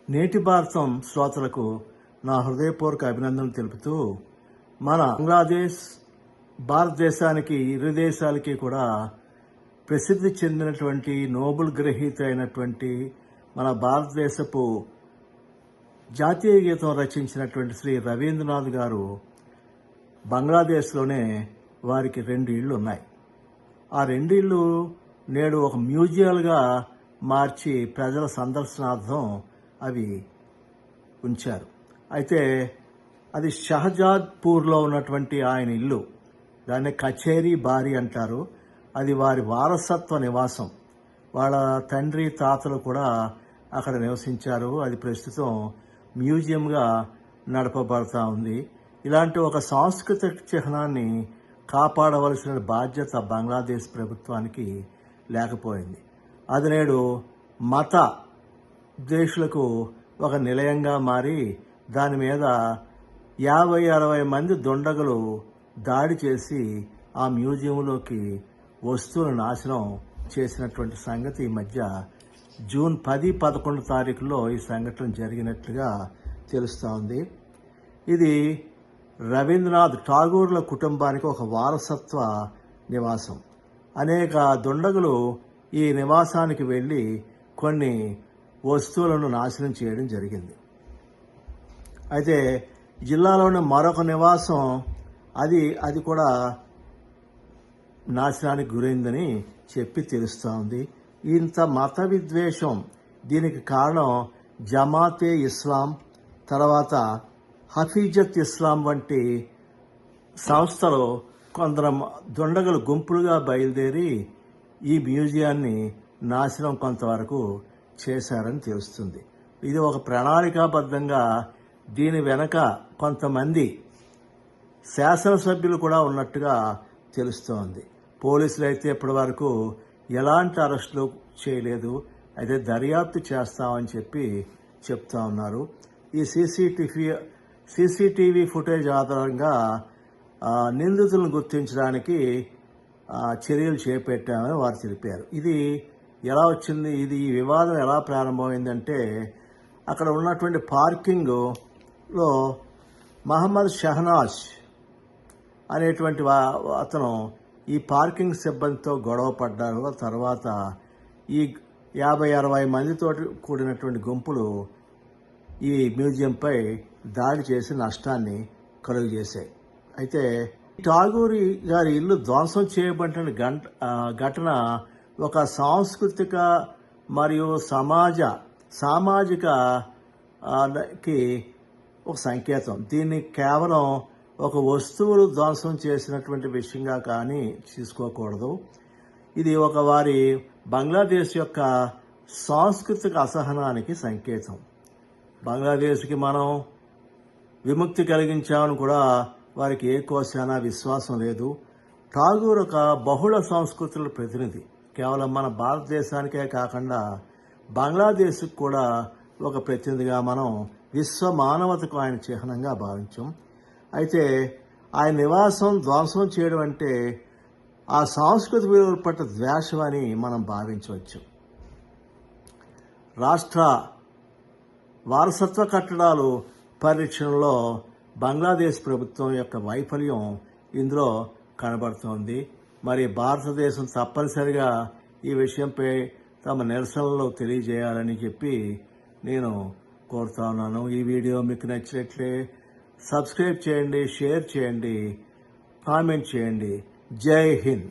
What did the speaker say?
నేటి భారతం శ్రోతలకు నా హృదయపూర్వక అభినందనలు తెలుపుతూ, మన బంగ్లాదేశ్ భారతదేశానికి ఇరు దేశాలకి కూడా ప్రసిద్ధి చెందినటువంటి నోబెల్ గ్రహీత అయినటువంటి మన భారతదేశపు జాతీయ గీతం రచించినటువంటి శ్రీ రవీంద్రనాథ్ గారు బంగ్లాదేశ్లోనే వారికి 2 ఇళ్ళు ఉన్నాయి. ఆ 2 ఇళ్ళు నేడు ఒక మ్యూజియాలుగా మార్చి ప్రజల సందర్శనార్థం అవి ఉంచారు. అయితే అది షహజాద్పూర్లో ఉన్నటువంటి ఆయన ఇల్లు. దాన్ని కచేరీ బారి అంటారు. అది వారి వారసత్వ నివాసం. వాళ్ళ తండ్రి తాతలు కూడా అక్కడ నివసించారు. అది ప్రస్తుతం మ్యూజియంగా నడపబడతా ఉంది. ఇలాంటి ఒక సాంస్కృతిక చిహ్నాన్ని కాపాడవలసిన బాధ్యత బంగ్లాదేశ్ ప్రభుత్వానికి లేకపోయింది. అది నేడు మత ద్వేషులకు ఒక నిలయంగా మారి దాని మీద 50-60 మంది దుండగులు దాడి చేసి ఆ మ్యూజియంలోకి వస్తువులను నాశనం చేసినటువంటి సంగతి ఈ మధ్య జూన్ 10-11 తారీఖుల్లో ఈ సంఘటన జరిగినట్లుగా తెలుస్తూ ఉంది. ఇది రవీంద్రనాథ్ ఠాగూర్ల కుటుంబానికి ఒక వారసత్వ నివాసం. అనేక దుండగులు ఈ నివాసానికి వెళ్ళి కొన్ని వస్తువులను నాశనం చేయడం జరిగింది. అయితే జిల్లాలోని మరొక నివాసం అది కూడా నాశనానికి గురైందని చెప్పి తెలుస్తూ ఉంది. ఇంత మత విద్వేషం, దీనికి కారణం జమాతే ఇస్లాం, తర్వాత హఫీజత్ ఇస్లాం వంటి సంస్థలు కొందరు దుండగులు గుంపులుగా బయలుదేరి ఈ మ్యూజియాన్ని నాశనం కొంతవరకు చేశారని తెలుస్తుంది. ఇది ఒక ప్రణాళికాబద్ధంగా దీని వెనక కొంతమంది శాసనసభ్యులు కూడా ఉన్నట్టుగా తెలుస్తోంది. పోలీసులు అయితే ఇప్పటి వరకు ఎలాంటి అరెస్టులు చేయలేదు. అయితే దర్యాప్తు చేస్తామని చెప్పి చెప్తా ఉన్నారు. ఈ సీసీటీవీ ఫుటేజ్ ఆధారంగా నిందితులను గుర్తించడానికి చర్యలు చేపట్టామని వారు తెలిపారు. ఇది ఎలా వచ్చింది, ఈ వివాదం ఎలా ప్రారంభమైందంటే, అక్కడ ఉన్నటువంటి పార్కింగ్లో మహమ్మద్ షహనాజ్ అనేటువంటి అతను ఈ పార్కింగ్ సిబ్బందితో గొడవ పడ్డారు. తర్వాత ఈ 50-60 మందితో కూడినటువంటి గుంపులు ఈ మ్యూజియంపై దాడి చేసి నష్టాన్ని కలుగు చేశాయి. అయితే ఠాగూర్ గారి ఇల్లు ధ్వంసం చేయబడిన ఘటన ఒక సాంస్కృతిక మరియు సామాజికకి ఒక సంకేతం. దీన్ని కేవలం ఒక వస్తువులు ధ్వంసం చేసినటువంటి విషయంగా కానీ తీసుకోకూడదు. ఇది వారి బంగ్లాదేశ్ యొక్క సాంస్కృతిక అసహనానికి సంకేతం. బంగ్లాదేశ్కి మనం విముక్తి కలిగించామని కూడా వారికి ఏ కోశాన విశ్వాసం లేదు. ఠాగూర్ ఒక బహుళ సంస్కృతుల ప్రతినిధి. కేవలం మన భారతదేశానికే కాకుండా బంగ్లాదేశ్కి కూడా ఒక ప్రతినిధిగా మనం విశ్వ మానవతకు ఆయన చిహ్నంగా భావించాం. అయితే ఆయన నివాసం ధ్వంసం చేయడం అంటే ఆ సాంస్కృతిక విలువల పట్ల ద్వేషం అని మనం భావించవచ్చు. రాష్ట్ర వారసత్వ కట్టడాలు పరిరక్షణలో బంగ్లాదేశ్ ప్రభుత్వం యొక్క వైఫల్యం ఇందులో కనబడుతోంది. మరి భారతదేశం తప్పనిసరిగా ఈ విషయంపై తమ నిరసనలు తెలియజేయాలని చెప్పి నేను కోరుతా ఉన్నాను. ఈ వీడియో మీకు నచ్చినట్లే సబ్స్క్రైబ్ చేయండి, షేర్ చేయండి, కామెంట్ చేయండి. జై హింద్.